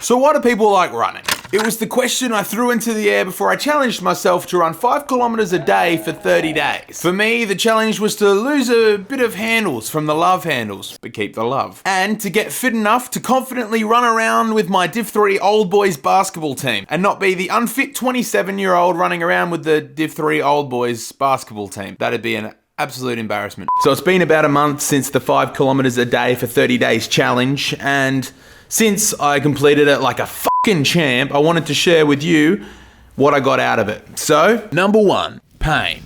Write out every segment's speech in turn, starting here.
So why do people like running? It was the question I threw into the air before I challenged myself to run 5 kilometers a day for 30 days. For me, the challenge was to lose a bit of handles from the love handles, but keep the love. And to get fit enough to confidently run around with my Div 3 old boys basketball team and not be the unfit 27-year-old running around with the Div 3 old boys basketball team. That'd be an absolute embarrassment. So it's been about a month since the 5 kilometers a day for 30 days challenge, and since I completed it like a fucking champ, I wanted to share with you what I got out of it. So, number 1, pain.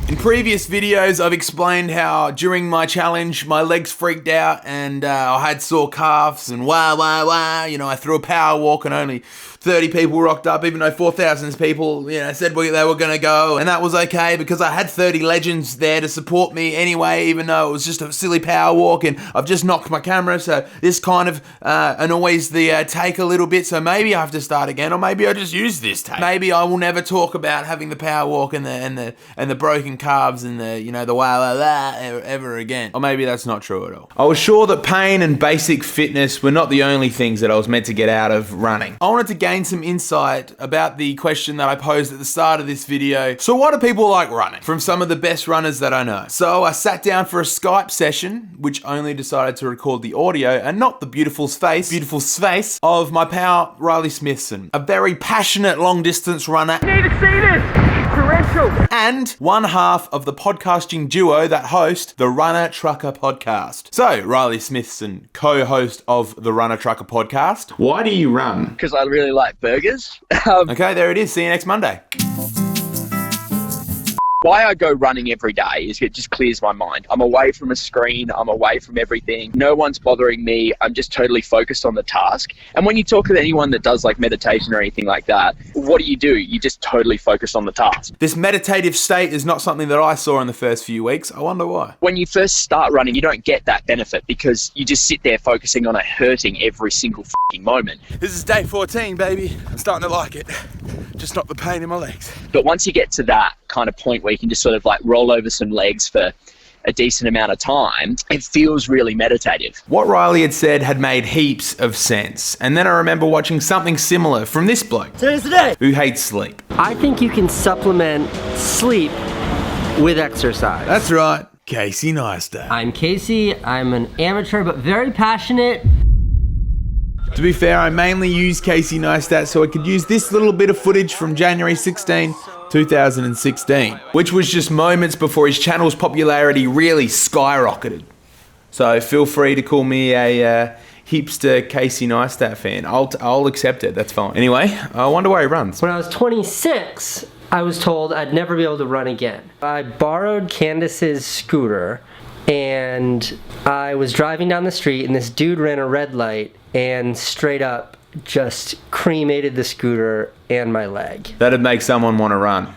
In previous videos, I've explained how during my challenge, my legs freaked out and I had sore calves and I threw a power walk and only 30 people rocked up, even though 4,000 people, said they were gonna go, and that was okay because I had 30 legends there to support me anyway, even though it was just a silly power walk and I've just knocked my camera, so this kind of annoys the take a little bit, so maybe I have to start again, or maybe I just use this take. Maybe I will never talk about having the power walk and the broken calves and the ever again. Or maybe that's not true at all. I was sure that pain and basic fitness were not the only things that I was meant to get out of running. I wanted to gain some insight about the question that I posed at the start of this video. So why do people like running? From some of the best runners that I know. So I sat down for a Skype session, which only decided to record the audio and not the beautiful face of my pal Riley Smithson, a very passionate long distance runner. You need to see this! Torrential! And one half of the podcasting duo that host the Runner Trucker podcast. So, Riley Smithson, co-host of the Runner Trucker podcast. Why do you run? Because I really like burgers. Okay, there it is. See you next Monday. Why I go running every day is it just clears my mind. I'm away from a screen. I'm away from everything. No one's bothering me. I'm just totally focused on the task. And when you talk to anyone that does like meditation or anything like that, what do? You just totally focus on the task. This meditative state is not something that I saw in the first few weeks. I wonder why. When you first start running, you don't get that benefit because you just sit there focusing on it hurting every single fucking moment. This is day 14, baby. I'm starting to like it. Just not the pain in my legs. But once you get to that kind of point where you can just sort of like roll over some legs for a decent amount of time, it feels really meditative. What Riley had said had made heaps of sense. And then I remember watching something similar from this bloke. Today's the day! Who hates sleep. I think you can supplement sleep with exercise. That's right. Casey Neistat. I'm Casey. I'm an amateur but very passionate. To be fair, I mainly use Casey Neistat so I could use this little bit of footage from January 16, 2016, which was just moments before his channel's popularity really skyrocketed. So feel free to call me a hipster Casey Neistat fan. I'll accept it, that's fine. Anyway, I wonder why he runs. When I was 26, I was told I'd never be able to run again. I borrowed Candace's scooter and I was driving down the street and this dude ran a red light and straight up just cremated the scooter and my leg. That'd make someone want to run.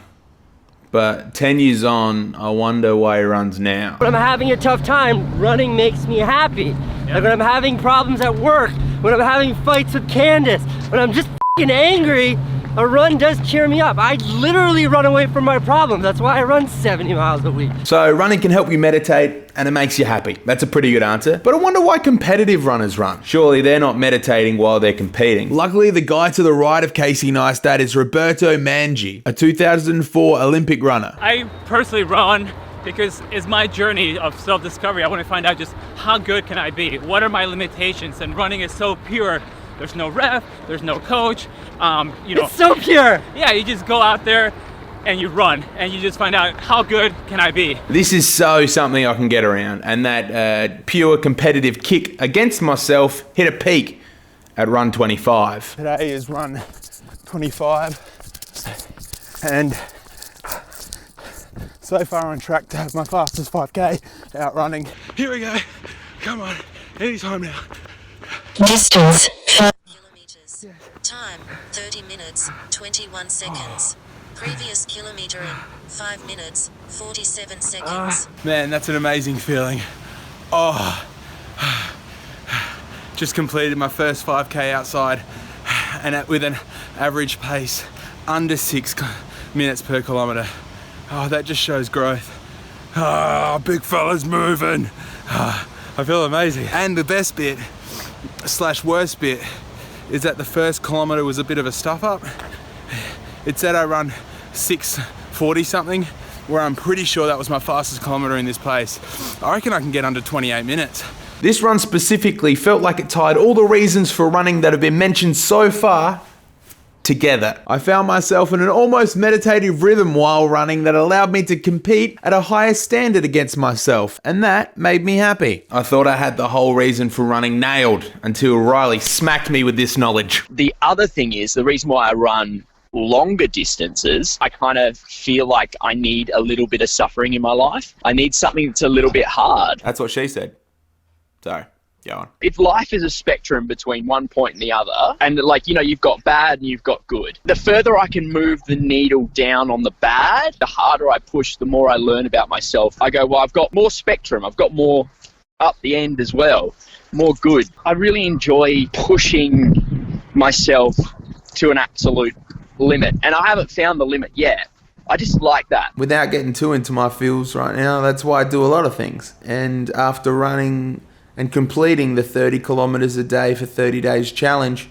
But 10 years on, I wonder why he runs now. When I'm having a tough time, running makes me happy. Like when I'm having problems at work, when I'm having fights with Candace, when I'm just f***ing angry, a run does cheer me up. I literally run away from my problems. That's why I run 70 miles a week. So running can help you meditate and it makes you happy. That's a pretty good answer. But I wonder why competitive runners run. Surely they're not meditating while they're competing. Luckily, the guy to the right of Casey Neistat is Roberto Mangi, a 2004 Olympic runner. I personally run because it's my journey of self-discovery. I want to find out just how good can I be? What are my limitations? And running is so pure. There's no ref, there's no coach. It's so pure. Yeah, you just go out there and you run and you just find out how good can I be. This is so something I can get around, and that pure competitive kick against myself hit a peak at run 25. Today is run 25 and so far on track to have my fastest 5k out running. Here we go, come on, anytime now. Distance 5 kilometers. Time 30 minutes 21 seconds. Previous kilometer in 5 minutes 47 seconds. Man, that's an amazing feeling. Oh, just completed my first 5k outside and with an average pace under 6 minutes per kilometer. Oh, that just shows growth. Oh, big fella's moving. I feel amazing. And the best bit, / worst bit, is that the first kilometre was a bit of a stuff up. It said I run 6:40 something, where I'm pretty sure that was my fastest kilometre in this place. I reckon I can get under 28 minutes. This run specifically felt like it tied all the reasons for running that have been mentioned so far together. I found myself in an almost meditative rhythm while running that allowed me to compete at a higher standard against myself, and that made me happy. I thought I had the whole reason for running nailed until Riley smacked me with this knowledge. The other thing is, the reason why I run longer distances, I kind of feel like I need a little bit of suffering in my life. I need something that's a little bit hard. That's what she said. Sorry. Go on. If life is a spectrum between one point and the other, and like, you know, you've got bad and you've got good, the further I can move the needle down on the bad, the harder I push, the more I learn about myself. I go, well, I've got more spectrum, I've got more up the end as well, more good. I really enjoy pushing myself to an absolute limit, and I haven't found the limit yet. I just like that. Without getting too into my feels right now, that's why I do a lot of things. And after running and completing the 30 kilometers a day for 30 days challenge,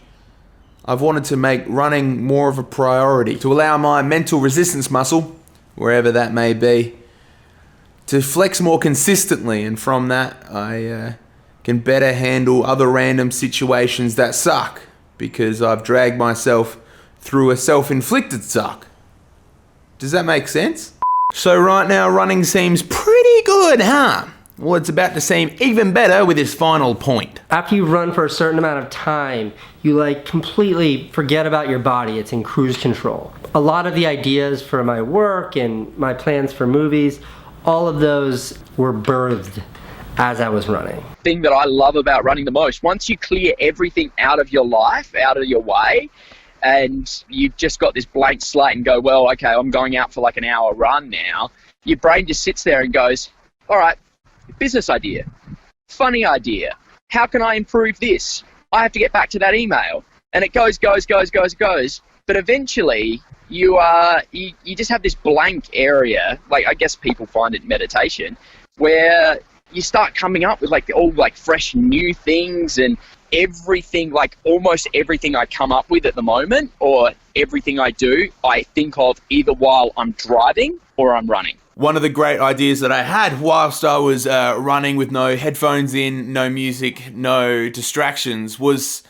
I've wanted to make running more of a priority, to allow my mental resistance muscle, wherever that may be, to flex more consistently, and from that I can better handle other random situations that suck, because I've dragged myself through a self-inflicted suck. Does that make sense? So right now running seems pretty good, huh? Well, it's about to seem even better with this final point. After you run for a certain amount of time, you like completely forget about your body. It's in cruise control. A lot of the ideas for my work and my plans for movies, all of those were birthed as I was running. Thing that I love about running the most, once you clear everything out of your life, out of your way, and you've just got this blank slate and go, well, okay, I'm going out for like an hour run now, your brain just sits there and goes, all right, business idea, funny idea, how can I improve this? I have to get back to that email. And it goes. But eventually you just have this blank area, like I guess people find it meditation, where you start coming up with like all like fresh new things, and everything, like almost everything I come up with at the moment, or everything I do, I think of either while I'm driving or I'm running. One of the great ideas that I had whilst I was running with no headphones in, no music, no distractions, was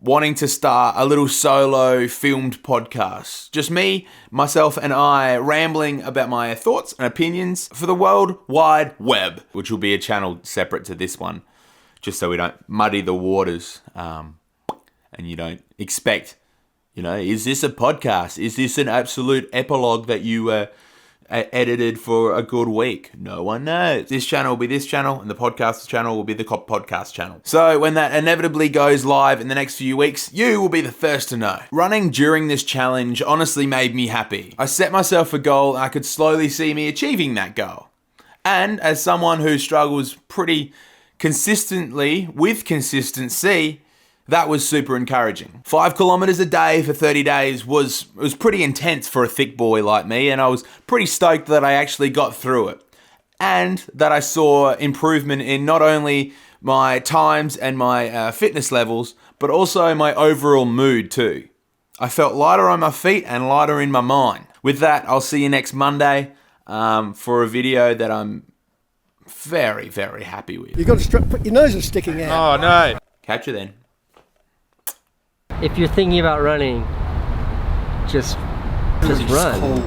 wanting to start a little solo filmed podcast. Just me, myself, and I rambling about my thoughts and opinions for the World Wide Web, which will be a channel separate to this one, just so we don't muddy the waters, and you don't expect, you know, is this a podcast? Is this an absolute epilogue that you edited for a good week? No one knows. This channel will be this channel, and the podcast channel will be the podcast channel. So when that inevitably goes live in the next few weeks, you will be the first to know. Running during this challenge honestly made me happy. I set myself a goal, and I could slowly see me achieving that goal. And as someone who struggles pretty consistently with consistency, that was super encouraging. 5 kilometers a day for 30 days was pretty intense for a thick boy like me, and I was pretty stoked that I actually got through it. And that I saw improvement in not only my times and my fitness levels, but also my overall mood too. I felt lighter on my feet and lighter in my mind. With that, I'll see you next Monday for a video that I'm very, very happy with. You got to put your nose is sticking out. Oh no. Catch you then. If you're thinking about running, just run.